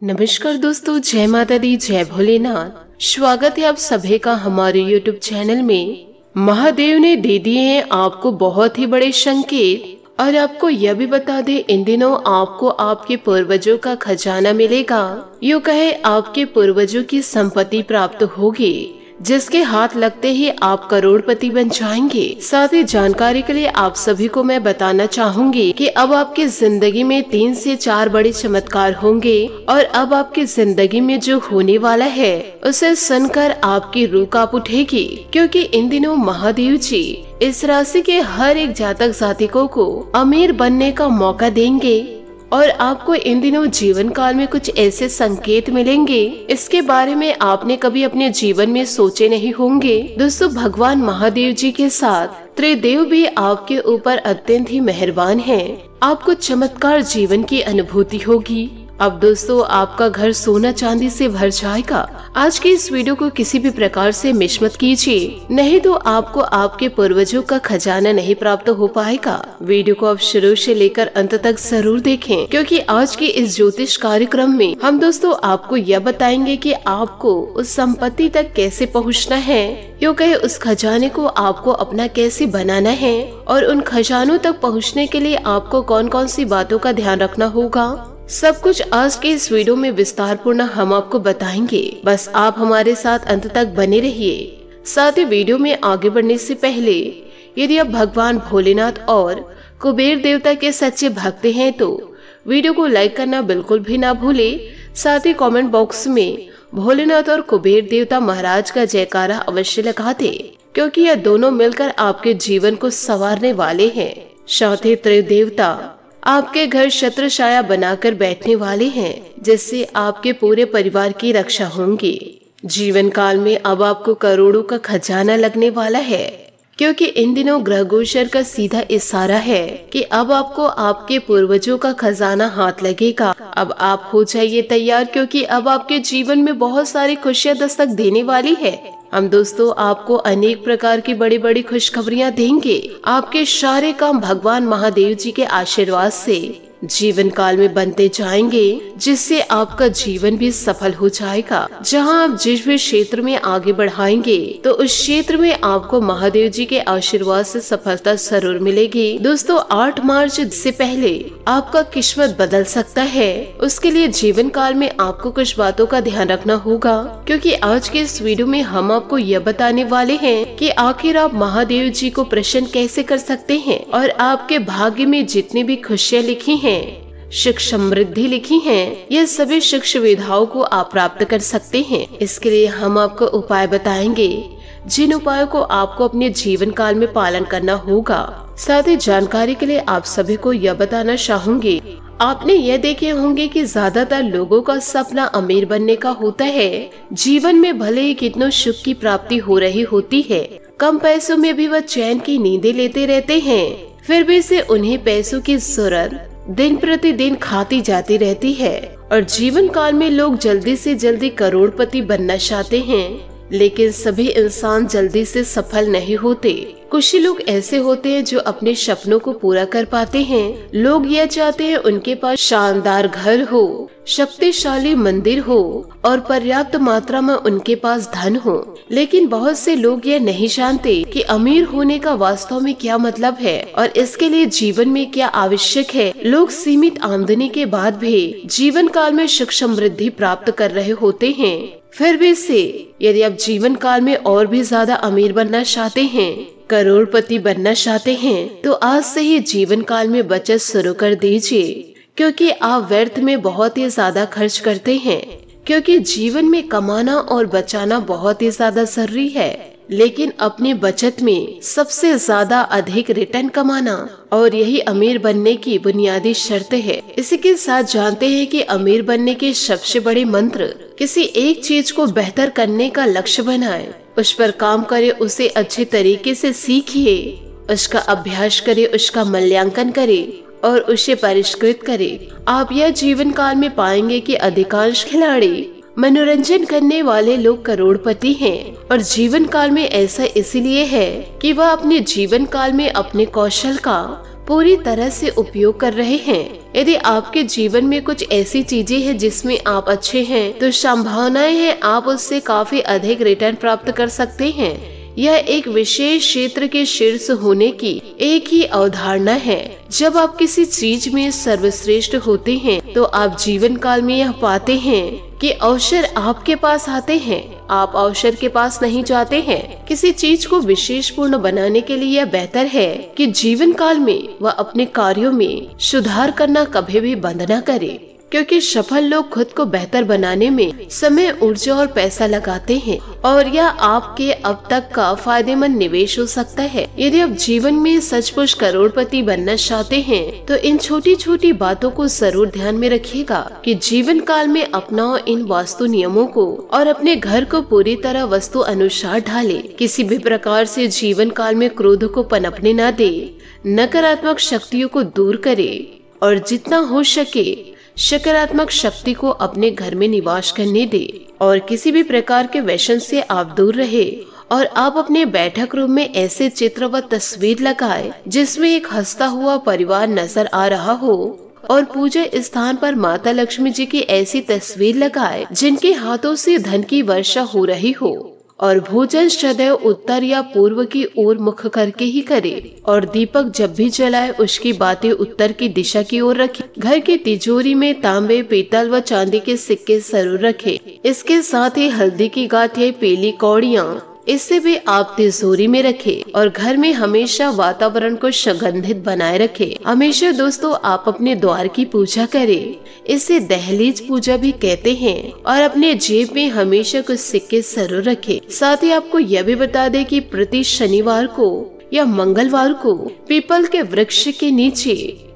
नमस्कार दोस्तों, जय माता दी, जय भोलेनाथ। स्वागत है आप सभी का हमारे YouTube चैनल में। महादेव ने दे दिए हैं आपको बहुत ही बड़े संकेत और आपको यह भी बता दे, इन दिनों आपको आपके पूर्वजों का खजाना मिलेगा। यूँ कहे आपके पूर्वजों की संपत्ति प्राप्त होगी, जिसके हाथ लगते ही आप करोड़पति बन जाएंगे। साथ ही जानकारी के लिए आप सभी को मैं बताना चाहूंगी कि अब आपकी जिंदगी में 3 से 4 बड़े चमत्कार होंगे और अब आपकी जिंदगी में जो होने वाला है उसे सुनकर आपकी रूह कांप उठेगी, क्योंकि इन दिनों महादेव जी इस राशि के हर एक जातक जातिकों को अमीर बनने का मौका देंगे और आपको इन दिनों जीवन काल में कुछ ऐसे संकेत मिलेंगे, इसके बारे में आपने कभी अपने जीवन में सोचे नहीं होंगे। दोस्तों, भगवान महादेव जी के साथ त्रिदेव भी आपके ऊपर अत्यंत ही मेहरबान हैं। आपको चमत्कार जीवन की अनुभूति होगी। अब दोस्तों, आपका घर सोना चांदी से भर जाएगा। आज की इस वीडियो को किसी भी प्रकार से मिस मत कीजिए, नहीं तो आपको आपके पूर्वजों का खजाना नहीं प्राप्त हो पाएगा। वीडियो को आप शुरू से लेकर अंत तक जरूर देखें, क्योंकि आज की इस ज्योतिष कार्यक्रम में हम दोस्तों आपको यह बताएंगे कि आपको उस संपत्ति तक कैसे पहुंचना है, यूँ कहे उस खजाने को आपको अपना कैसे बनाना है और उन खजानों तक पहुँचने के लिए आपको कौन कौन सी बातों का ध्यान रखना होगा। सब कुछ आज के इस वीडियो में विस्तार पूर्ण हम आपको बताएंगे। बस आप हमारे साथ अंत तक बने रहिए। साथ ही वीडियो में आगे बढ़ने से पहले यदि आप भगवान भोलेनाथ और कुबेर देवता के सच्चे भक्त हैं तो वीडियो को लाइक करना बिल्कुल भी ना भूले। साथ ही कमेंट बॉक्स में भोलेनाथ और कुबेर देवता महाराज का जयकारा अवश्य लगा दे, क्योंकि यह दोनों मिलकर आपके जीवन को संवारने वाले हैं। साथ ही त्रिदेवता आपके घर छत्र छाया बनाकर बैठने वाले हैं, जिससे आपके पूरे परिवार की रक्षा होंगी। जीवन काल में अब आपको करोड़ों का खजाना लगने वाला है, क्योंकि इन दिनों ग्रह गोचर का सीधा इशारा है कि अब आपको आपके पूर्वजों का खजाना हाथ लगेगा। अब आप हो जाइए तैयार, क्योंकि अब आपके जीवन में बहुत सारी खुशियां दस्तक देने वाली है। हम दोस्तों आपको अनेक प्रकार की बड़ी बड़ी खुशखबरियां देंगे। आपके सारे काम भगवान महादेव जी के आशीर्वाद से जीवन काल में बनते जाएंगे, जिससे आपका जीवन भी सफल हो जाएगा। जहां आप जिस भी क्षेत्र में आगे बढ़ाएंगे तो उस क्षेत्र में आपको महादेव जी के आशीर्वाद से सफलता जरूर मिलेगी। दोस्तों, 8 मार्च से पहले आपका किस्मत बदल सकता है। उसके लिए जीवन काल में आपको कुछ बातों का ध्यान रखना होगा, क्योंकि आज के इस वीडियो में हम आपको यह बताने वाले हैं कि आखिर आप महादेव जी को प्रसन्न कैसे कर सकते हैं और आपके भाग्य में जितनी भी खुशियाँ लिखी हैं, सुख समृद्धि लिखी हैं, ये सभी सुख सुविधाओं को आप प्राप्त कर सकते हैं। इसके लिए हम आपको उपाय बताएंगे, जिन उपायों को आपको अपने जीवन काल में पालन करना होगा। साथ ही जानकारी के लिए आप सभी को यह बताना चाहूंगी, आपने यह देखे होंगे कि ज्यादातर लोगों का सपना अमीर बनने का होता है। जीवन में भले ही कितनों सुख की प्राप्ति हो रही होती है, कम पैसों में भी वह चैन की नींदें लेते रहते हैं, फिर भी से उन्हें पैसों की जरूरत दिन प्रतिदिन खाती जाती रहती है और जीवन काल में लोग जल्दी से जल्दी करोड़पति बनना चाहते हैं, लेकिन सभी इंसान जल्दी से सफल नहीं होते। कुछ ही लोग ऐसे होते हैं जो अपने सपनों को पूरा कर पाते हैं। लोग यह चाहते हैं उनके पास शानदार घर हो, शक्तिशाली मंदिर हो और पर्याप्त मात्रा में उनके पास धन हो, लेकिन बहुत से लोग यह नहीं जानते कि अमीर होने का वास्तव में क्या मतलब है और इसके लिए जीवन में क्या आवश्यक है। लोग सीमित आमदनी के बाद भी जीवन काल में सुख समृद्धि प्राप्त कर रहे होते हैं। फिर भी से यदि आप जीवन काल में और भी ज्यादा अमीर बनना चाहते हैं, करोड़पति बनना चाहते हैं, तो आज से ही जीवन काल में बचत शुरू कर दीजिए, क्योंकि आप व्यर्थ में बहुत ही ज्यादा खर्च करते हैं। क्योंकि जीवन में कमाना और बचाना बहुत ही ज्यादा जरूरी है, लेकिन अपनी बचत में सबसे ज्यादा अधिक रिटर्न कमाना और यही अमीर बनने की बुनियादी शर्त है। इसी के साथ जानते हैं कि अमीर बनने के सबसे बड़े मंत्र, किसी एक चीज को बेहतर करने का लक्ष्य बनाएं, उस पर काम करें, उसे अच्छे तरीके से सीखिए, उसका अभ्यास करें, उसका मूल्यांकन करें और उसे परिष्कृत करें। आप यह जीवन काल में पाएंगे कि अधिकांश खिलाड़ी मनोरंजन करने वाले लोग करोड़पति हैं और जीवन काल में ऐसा इसलिए है कि वह अपने जीवन काल में अपने कौशल का पूरी तरह से उपयोग कर रहे हैं। यदि आपके जीवन में कुछ ऐसी चीजें हैं जिसमें आप अच्छे हैं तो संभावनाएं हैं आप उससे काफी अधिक रिटर्न प्राप्त कर सकते हैं। यह एक विशेष क्षेत्र के शीर्ष होने की एक ही अवधारणा है। जब आप किसी चीज में सर्वश्रेष्ठ होते हैं तो आप जीवन काल में यह पाते हैं कि अवसर आपके पास आते हैं, आप अवसर के पास नहीं जाते हैं। किसी चीज को विशेषपूर्ण बनाने के लिए यह बेहतर है कि जीवन काल में वह अपने कार्यों में सुधार करना कभी भी बंद न करे, क्योंकि सफल लोग खुद को बेहतर बनाने में समय, ऊर्जा और पैसा लगाते हैं और यह आपके अब तक का फायदेमंद निवेश हो सकता है। यदि आप जीवन में सचमुच करोड़पति बनना चाहते हैं तो इन छोटी छोटी बातों को जरूर ध्यान में रखिएगा कि जीवन काल में अपनाओ इन वास्तु नियमों को और अपने घर को पूरी तरह वस्तु अनुसार ढाले। किसी भी प्रकार से जीवन काल में क्रोध को पनपने न दे, नकारात्मक शक्तियों को दूर करे और जितना हो सके सकारात्मक शक्ति को अपने घर में निवास करने दे और किसी भी प्रकार के व्यसन से आप दूर रहे। और आप अपने बैठक रूम में ऐसे चित्र व तस्वीर लगाए जिसमें एक हंसता हुआ परिवार नजर आ रहा हो और पूजा स्थान पर माता लक्ष्मी जी की ऐसी तस्वीर लगाए जिनके हाथों से धन की वर्षा हो रही हो और भोजन सदैव उत्तर या पूर्व की ओर मुख करके ही करे और दीपक जब भी जलाए उसकी बातें उत्तर की दिशा की ओर रखे। घर की तिजोरी में तांबे, पीतल व चांदी के सिक्के जरूर रखे। इसके साथ ही हल्दी की गांठें, पीली कौड़ियाँ इससे भी आप तिजोरी में रखे और घर में हमेशा वातावरण को सुगंधित बनाए रखे। हमेशा दोस्तों आप अपने द्वार की पूजा करें, इसे दहलीज पूजा भी कहते हैं और अपने जेब में हमेशा कुछ सिक्के जरूर रखे। साथ ही आपको यह भी बता दें कि प्रति शनिवार को या मंगलवार को पीपल के वृक्ष के नीचे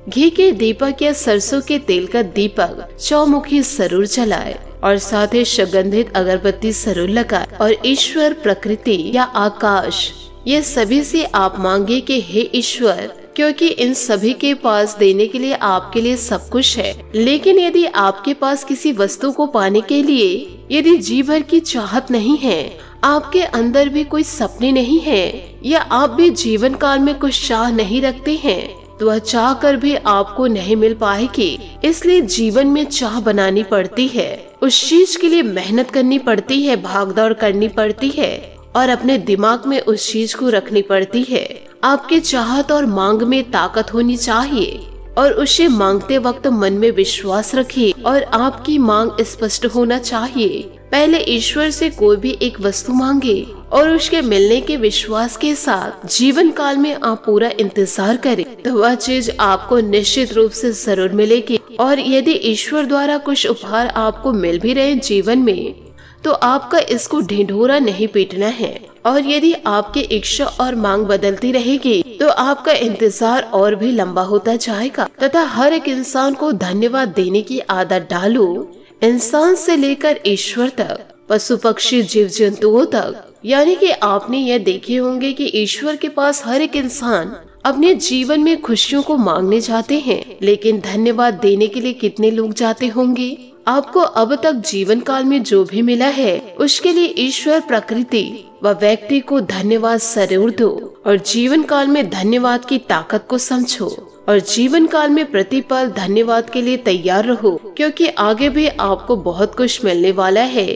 घी के दीपक या सरसों के तेल का दीपक चौमुखी जरूर जलाए और साथ ही सुगंधित अगरबत्ती जरूर लगाए और ईश्वर, प्रकृति या आकाश ये सभी से आप मांगे कि हे ईश्वर, क्योंकि इन सभी के पास देने के लिए आपके लिए सब कुछ है। लेकिन यदि आपके पास किसी वस्तु को पाने के लिए यदि जी भर की चाहत नहीं है, आपके अंदर भी कोई सपने नहीं है या आप भी जीवन काल में कुछ चाह नहीं रखते हैं तो वह चाह कर भी आपको नहीं मिल पाएगी। इसलिए जीवन में चाह बनानी पड़ती है, उस चीज के लिए मेहनत करनी पड़ती है, भागदौड़ करनी पड़ती है और अपने दिमाग में उस चीज को रखनी पड़ती है। आपके चाहत और मांग में ताकत होनी चाहिए और उसे मांगते वक्त मन में विश्वास रखिए और आपकी मांग स्पष्ट होना चाहिए। पहले ईश्वर से कोई भी एक वस्तु मांगे और उसके मिलने के विश्वास के साथ जीवन काल में आप पूरा इंतजार करें तो वह चीज आपको निश्चित रूप से जरूर मिलेगी। और यदि ईश्वर द्वारा कुछ उपहार आपको मिल भी रहे जीवन में तो आपका इसको ढिंढोरा नहीं पीटना है और यदि आपकी इच्छा और मांग बदलती रहेगी तो आपका इंतजार और भी लंबा होता जाएगा। तथा हर एक इंसान को धन्यवाद देने की आदत डालो, इंसान से लेकर ईश्वर तक, पशु पक्षी जीव जंतुओं तक। यानी कि आपने यह देखे होंगे कि ईश्वर के पास हर एक इंसान अपने जीवन में खुशियों को मांगने जाते हैं, लेकिन धन्यवाद देने के लिए कितने लोग जाते होंगे? आपको अब तक जीवन काल में जो भी मिला है उसके लिए ईश्वर, प्रकृति व व्यक्ति को धन्यवाद जरूर दो और जीवन काल में धन्यवाद की ताकत को समझो और जीवन काल में प्रतिपल धन्यवाद के लिए तैयार रहो, क्योंकि आगे भी आपको बहुत कुछ मिलने वाला है,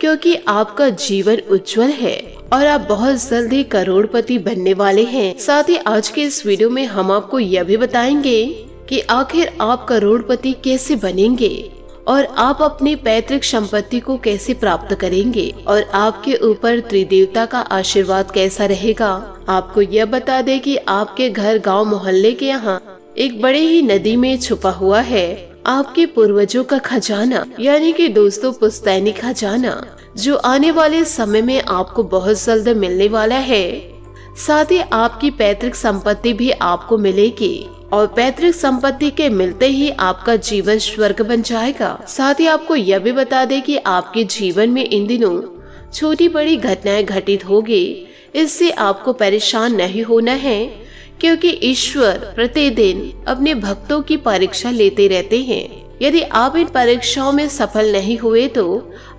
क्योंकि आपका जीवन उज्जवल है और आप बहुत जल्दी करोड़पति बनने वाले हैं। साथ ही आज के इस वीडियो में हम आपको यह भी बताएंगे कि आखिर आप करोड़पति कैसे बनेंगे और आप अपनी पैतृक संपत्ति को कैसे प्राप्त करेंगे और आपके ऊपर त्रिदेवता का आशीर्वाद कैसा रहेगा। आपको यह बता दें कि आपके घर, गांव, मोहल्ले के यहाँ एक बड़े ही नदी में छुपा हुआ है आपके पूर्वजों का खजाना, यानी कि दोस्तों पुश्तैनी खजाना, जो आने वाले समय में आपको बहुत जल्द मिलने वाला है। साथ ही आपकी पैतृक संपत्ति भी आपको मिलेगी और पैतृक संपत्ति के मिलते ही आपका जीवन स्वर्ग बन जाएगा। साथ ही आपको यह भी बता दें कि आपके जीवन में इन दिनों छोटी बड़ी घटनाएं घटित होगी, इससे आपको परेशान नहीं होना है, क्योंकि ईश्वर प्रतिदिन अपने भक्तों की परीक्षा लेते रहते हैं। यदि आप इन परीक्षाओं में सफल नहीं हुए तो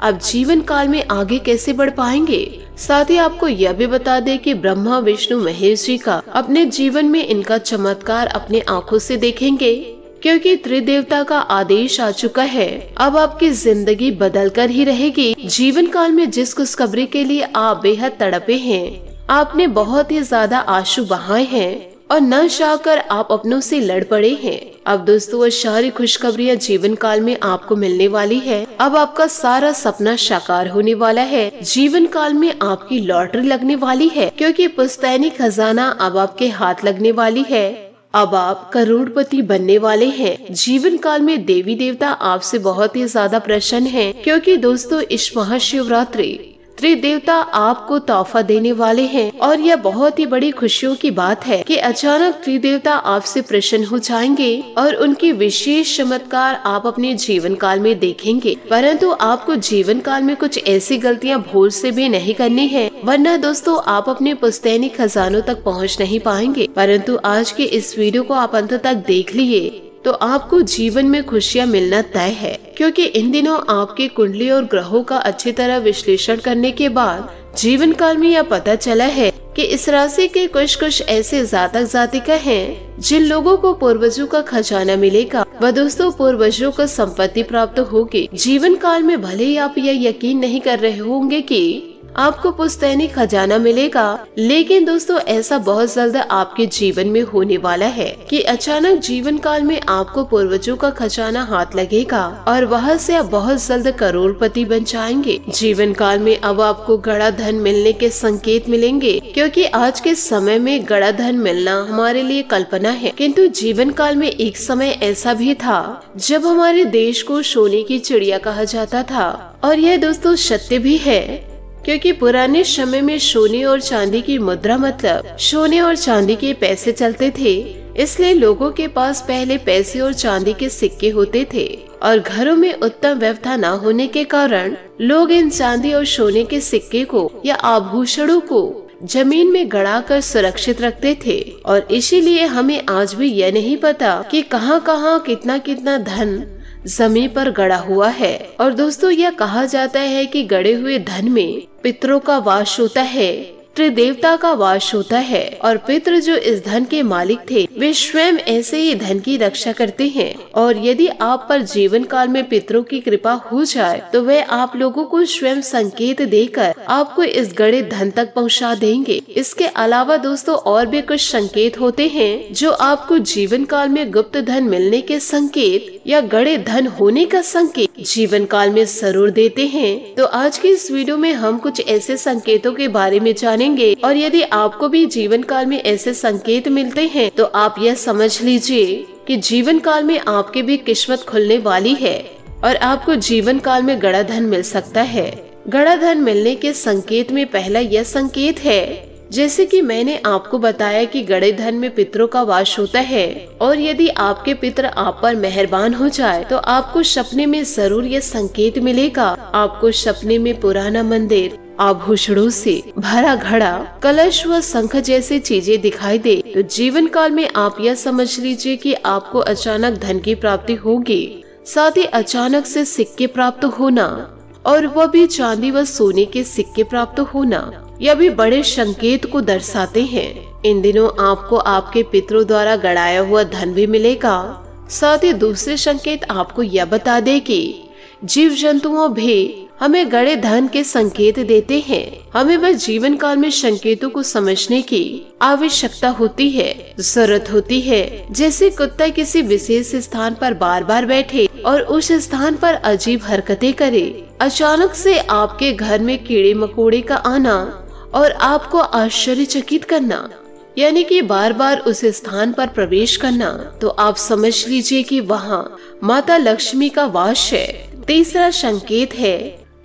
आप जीवन काल में आगे कैसे बढ़ पाएंगे। साथ ही आपको यह भी बता दें कि ब्रह्मा विष्णु महेश जी का अपने जीवन में इनका चमत्कार अपने आंखों से देखेंगे, क्योंकि त्रिदेवता का आदेश आ चुका है। अब आपकी जिंदगी बदल कर ही रहेगी। जीवन काल में जिस खुशखबरी के लिए आप बेहद तड़पे हैं, आपने बहुत ही ज्यादा आंसू बहाए हैं और न चाहकर आप अपनों से लड़ पड़े हैं। अब दोस्तों वो सारी खुशखबरियाँ जीवन काल में आपको मिलने वाली है। अब आपका सारा सपना साकार होने वाला है। जीवन काल में आपकी लॉटरी लगने वाली है, क्योंकि पुश्तैनी खजाना अब आपके हाथ लगने वाली है। अब आप करोड़पति बनने वाले हैं। जीवन काल में देवी देवता आपसे बहुत ही ज्यादा प्रसन्न हैं, क्योंकि दोस्तों इस महाशिवरात्रि त्रिदेवता आपको तोहफा देने वाले हैं। और यह बहुत ही बड़ी खुशियों की बात है कि अचानक त्रिदेवता आपसे प्रसन्न हो जाएंगे और उनकी विशेष चमत्कार आप अपने जीवन काल में देखेंगे। परंतु आपको जीवन काल में कुछ ऐसी गलतियां भूल से भी नहीं करनी है, वरना दोस्तों आप अपने पुश्तैनी खजानों तक पहुंच नहीं पाएंगे। परंतु आज के इस वीडियो को आप अंत तक देख लिए तो आपको जीवन में खुशियां मिलना तय है, क्योंकि इन दिनों आपकी कुंडली और ग्रहों का अच्छी तरह विश्लेषण करने के बाद जीवन काल में यह पता चला है कि इस राशि के कुछ ऐसे जातक जातिका हैं जिन लोगों को पूर्वजों का खजाना मिलेगा व दोस्तों पूर्वजों को संपत्ति प्राप्त होगी। जीवन काल में भले ही आप यह यकीन नहीं कर रहे होंगे कि आपको पुश्तैनी खजाना मिलेगा, लेकिन दोस्तों ऐसा बहुत जल्द आपके जीवन में होने वाला है कि अचानक जीवन काल में आपको पूर्वजों का खजाना हाथ लगेगा और वहां से आप बहुत जल्द करोड़पति बन जाएंगे। जीवन काल में अब आपको गड़ा धन मिलने के संकेत मिलेंगे, क्योंकि आज के समय में गड़ा धन मिलना हमारे लिए कल्पना है, किंतु जीवन काल में एक समय ऐसा भी था जब हमारे देश को सोने की चिड़िया कहा जाता था। और यह दोस्तों सत्य भी है, क्योंकि पुराने समय में सोने और चांदी की मुद्रा मतलब सोने और चांदी के पैसे चलते थे, इसलिए लोगों के पास पहले पैसे और चांदी के सिक्के होते थे और घरों में उत्तम व्यवस्था न होने के कारण लोग इन चांदी और सोने के सिक्के को या आभूषणों को जमीन में गड़ाकर सुरक्षित रखते थे। और इसीलिए हमें आज भी यह नहीं पता कि कहां कहां कितना कितना धन जमीन पर गड़ा हुआ है। और दोस्तों यह कहा जाता है कि गड़े हुए धन में पितरों का वास होता है, त्रिदेवता का वास होता है, और पितृ जो इस धन के मालिक थे वे स्वयं ऐसे ही धन की रक्षा करते हैं। और यदि आप पर जीवन काल में पितरों की कृपा हो जाए तो वे आप लोगों को स्वयं संकेत देकर आपको इस गड़े धन तक पहुंचा देंगे। इसके अलावा दोस्तों और भी कुछ संकेत होते हैं जो आपको जीवन काल में गुप्त धन मिलने के संकेत या गड़े धन होने का संकेत जीवन काल में जरूर देते हैं। तो आज की इस वीडियो में हम कुछ ऐसे संकेतों के बारे में जानेंगे, और यदि आपको भी जीवन काल में ऐसे संकेत मिलते हैं तो आप यह समझ लीजिए कि जीवन काल में आपकी भी किस्मत खुलने वाली है और आपको जीवन काल में गड़ा धन मिल सकता है। गड़ा धन मिलने के संकेत में पहला यह संकेत है, जैसे कि मैंने आपको बताया कि गड़े धन में पितरों का वास होता है, और यदि आपके पितर आप पर मेहरबान हो जाए तो आपको सपने में जरूर ये संकेत मिलेगा। आपको सपने में पुराना मंदिर, आभूषणों से भरा घड़ा, कलश व शंख जैसी चीजें दिखाई दे तो जीवन काल में आप यह समझ लीजिए कि आपको अचानक धन की प्राप्ति होगी। साथ ही अचानक से सिक्के प्राप्त होना, और वह भी चांदी व सोने के सिक्के प्राप्त होना, यह भी बड़े संकेत को दर्शाते हैं। इन दिनों आपको आपके पितरों द्वारा गड़ाया हुआ धन भी मिलेगा। साथ ही दूसरे संकेत आपको यह बता दे कि जीव जंतुओं भी हमें गड़े धन के संकेत देते हैं। हमें बस जीवन काल में संकेतों को समझने की आवश्यकता होती है, जरूरत होती है। जैसे कुत्ता किसी विशेष स्थान पर बार बार बैठे और उस स्थान पर अजीब हरकतें करे, अचानक से आपके घर में कीड़े मकोड़े का आना और आपको आश्चर्यचकित करना, यानी कि बार बार उस स्थान पर प्रवेश करना, तो आप समझ लीजिए कि वहाँ माता लक्ष्मी का वास है। तीसरा संकेत है,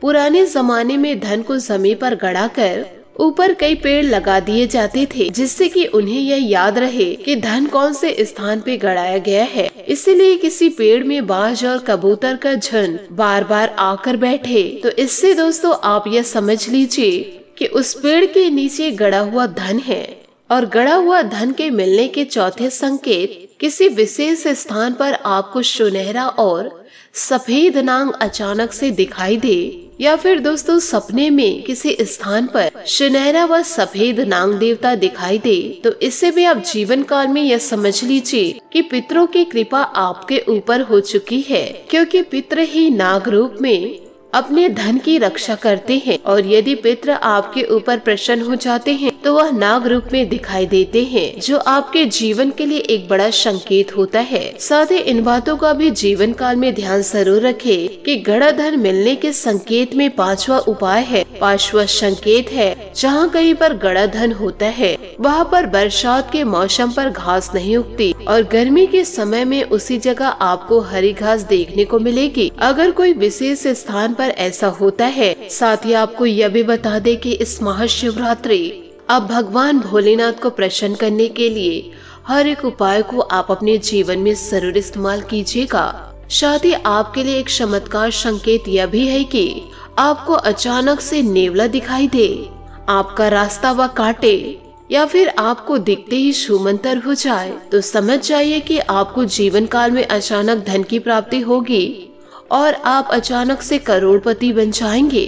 पुराने जमाने में धन को जमीन पर गड़ाकर ऊपर कई पेड़ लगा दिए जाते थे, जिससे कि उन्हें यह याद रहे कि धन कौन से स्थान पे गड़ाया गया है। इसीलिए किसी पेड़ में बाज और कबूतर का झुंड बार बार आकर बैठे तो इससे दोस्तों आप यह समझ लीजिए कि उस पेड़ के नीचे गड़ा हुआ धन है। और गड़ा हुआ धन के मिलने के चौथे संकेत, किसी विशेष स्थान पर आपको सुनहरा और सफेद नाग अचानक से दिखाई दे, या फिर दोस्तों सपने में किसी स्थान पर सुनहरा व सफेद नाग देवता दिखाई दे, तो इससे भी आप जीवन काल में यह समझ लीजिए कि पितरों की कृपा आपके ऊपर हो चुकी है, क्योंकि पितर ही नाग रूप में अपने धन की रक्षा करते हैं। और यदि पितर आपके ऊपर प्रसन्न हो जाते हैं तो वह नाग रूप में दिखाई देते हैं, जो आपके जीवन के लिए एक बड़ा संकेत होता है। साथ ही इन बातों का भी जीवन काल में ध्यान जरूर रखें कि गड़ा धन मिलने के संकेत में पांचवा उपाय है, पांचवा संकेत है, जहाँ कहीं पर गड़ा धन होता है वहाँ पर बरसात के मौसम पर घास नहीं उगती और गर्मी के समय में उसी जगह आपको हरी घास देखने को मिलेगी। अगर कोई विशेष स्थान पर ऐसा होता है। साथ ही आपको यह भी बता दे कि इस महाशिवरात्रि आप भगवान भोलेनाथ को प्रसन्न करने के लिए हर एक उपाय को आप अपने जीवन में जरूर इस्तेमाल कीजिएगा। साथ ही आपके लिए एक चमत्कार संकेत यह भी है कि आपको अचानक से नेवला दिखाई दे, आपका रास्ता व काटे, या फिर आपको दिखते ही छूमंतर हो जाए, तो समझ जाइए कि आपको जीवन काल में अचानक धन की प्राप्ति होगी और आप अचानक से करोड़पति बन जाएंगे।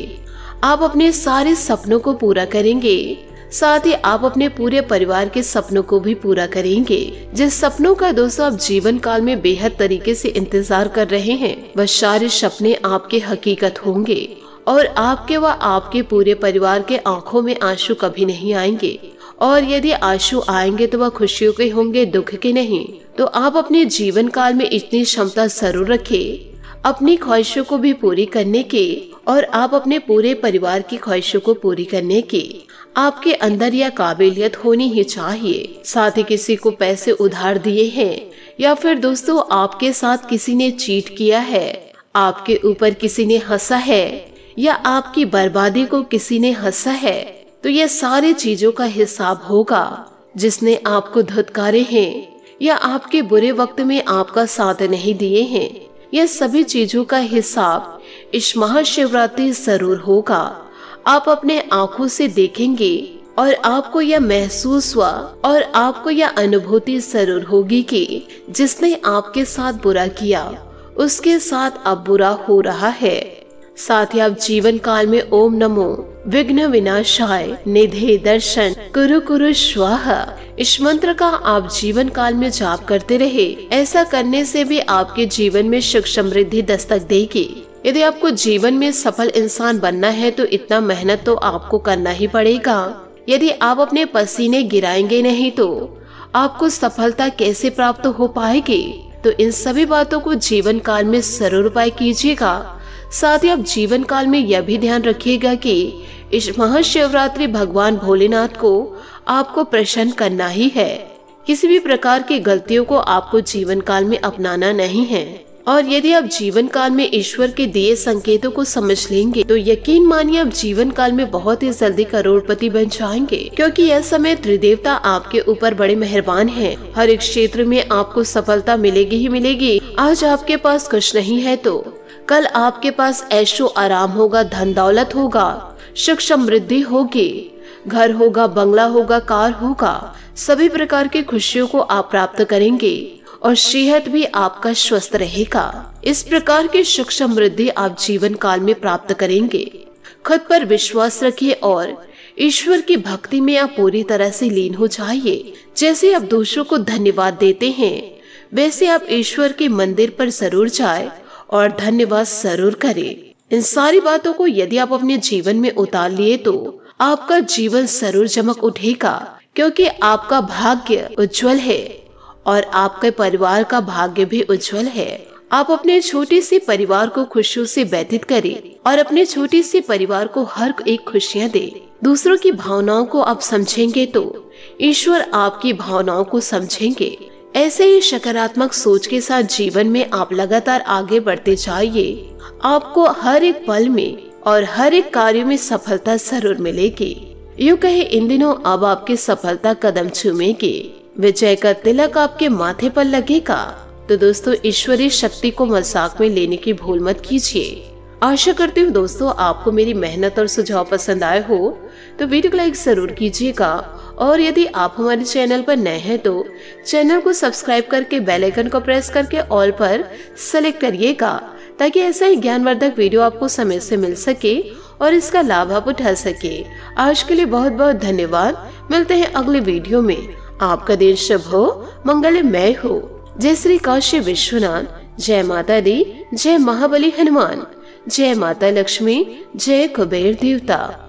आप अपने सारे सपनों को पूरा करेंगे। साथ ही आप अपने पूरे परिवार के सपनों को भी पूरा करेंगे। जिस सपनों का दोस्तों आप जीवन काल में बेहद तरीके से इंतजार कर रहे हैं, वह सारे सपने आपके हकीकत होंगे और आपके व आपके पूरे परिवार के आंखों में आंसू कभी नहीं आएंगे। और यदि आंसू आएंगे तो वह खुशियों के होंगे, दुख के नहीं। तो आप अपने जीवन काल में इतनी क्षमता जरूर रखें अपनी ख्वाहिशों को भी पूरी करने के, और आप अपने पूरे परिवार की ख्वाहिशों को पूरी करने की आपके अंदर यह काबिलियत होनी ही चाहिए। साथ ही किसी को पैसे उधार दिए हैं, या फिर दोस्तों आपके साथ किसी ने चीट किया है, आपके ऊपर किसी ने हंसा है, या आपकी बर्बादी को किसी ने हंसा है, तो यह सारी चीजों का हिसाब होगा। जिसने आपको धुतकारे हैं या आपके बुरे वक्त में आपका साथ नहीं दिए हैं, यह सभी चीजों का हिसाब इस महाशिवरात्रि जरूर होगा। आप अपने आंखों से देखेंगे और आपको यह महसूस हुआ और आपको यह अनुभूति जरूर होगी कि जिसने आपके साथ बुरा किया उसके साथ अब बुरा हो रहा है। साथ ही आप जीवन काल में ओम नमो विघ्न विनाशाय निधे दर्शन कुरु कुरु स्वाहा इस मंत्र का आप जीवन काल में जाप करते रहे। ऐसा करने से भी आपके जीवन में सुख समृद्धि दस्तक देगी। यदि आपको जीवन में सफल इंसान बनना है तो इतना मेहनत तो आपको करना ही पड़ेगा। यदि आप अपने पसीने गिराएंगे नहीं तो आपको सफलता कैसे प्राप्त हो पाएगी। तो इन सभी बातों को जीवन काल में जरूर उपाय कीजिएगा। साथ ही आप जीवन काल में यह भी ध्यान रखिएगा कि इस महाशिवरात्रि भगवान भोलेनाथ को आपको प्रसन्न करना ही है। किसी भी प्रकार की गलतियों को आपको जीवन काल में अपनाना नहीं है। और यदि आप जीवन काल में ईश्वर के दिए संकेतों को समझ लेंगे तो यकीन मानिए आप जीवन काल में बहुत ही जल्दी करोड़पति बन जाएंगे, क्योंकि यह समय त्रिदेवता आपके ऊपर बड़े मेहरबान हैं। हर एक क्षेत्र में आपको सफलता मिलेगी ही मिलेगी। आज आपके पास कुछ नहीं है तो कल आपके पास ऐशो आराम होगा, धन दौलत होगा, सुख समृद्धि होगी, घर होगा, बंगला होगा, कार होगा, सभी प्रकार की खुशियों को आप प्राप्त करेंगे और सेहत भी आपका स्वस्थ रहेगा। इस प्रकार की सुख समृद्धि आप जीवन काल में प्राप्त करेंगे। खुद पर विश्वास रखिए और ईश्वर की भक्ति में आप पूरी तरह से लीन हो जाइए। जैसे आप दूसरों को धन्यवाद देते हैं वैसे आप ईश्वर के मंदिर पर जरूर जाए और धन्यवाद जरूर करें। इन सारी बातों को यदि आप अपने जीवन में उतार लिए तो आपका जीवन जरूर चमक उठेगा, क्योंकि आपका भाग्य उज्जवल है और आपके परिवार का भाग्य भी उज्जवल है। आप अपने छोटे से परिवार को खुशियों से व्यतीत करें और अपने छोटे से परिवार को हर एक खुशियाँ दे। दूसरों की भावनाओं को आप समझेंगे तो ईश्वर आपकी भावनाओं को समझेंगे। ऐसे ही सकारात्मक सोच के साथ जीवन में आप लगातार आगे बढ़ते जाइए। आपको हर एक पल में और हर एक कार्य में सफलता जरूर मिलेगी। यूँ कहे इन दिनों अब आपकी सफलता कदम चूमेगी, विजय का तिलक आपके माथे पर लगेगा। तो दोस्तों ईश्वरीय शक्ति को मजाक में लेने की भूल मत कीजिए। आशा करती हूँ दोस्तों आपको मेरी मेहनत और सुझाव पसंद आए हो तो वीडियो को लाइक जरूर कीजिएगा। और यदि आप हमारे चैनल पर नए हैं तो चैनल को सब्सक्राइब करके बेल आइकन को प्रेस करके ऑल पर सेलेक्ट करिएगा, ताकि ऐसा ही ज्ञानवर्धक वीडियो आपको समय से मिल सके और इसका लाभ आप उठा सके। आज के लिए बहुत बहुत धन्यवाद। मिलते हैं अगले वीडियो में। आपका दिन शुभ हो, मंगलमय हो। जय श्री काशी विश्वनाथ। जय माता दी। जय महाबली हनुमान। जय माता लक्ष्मी। जय कुबेर देवता।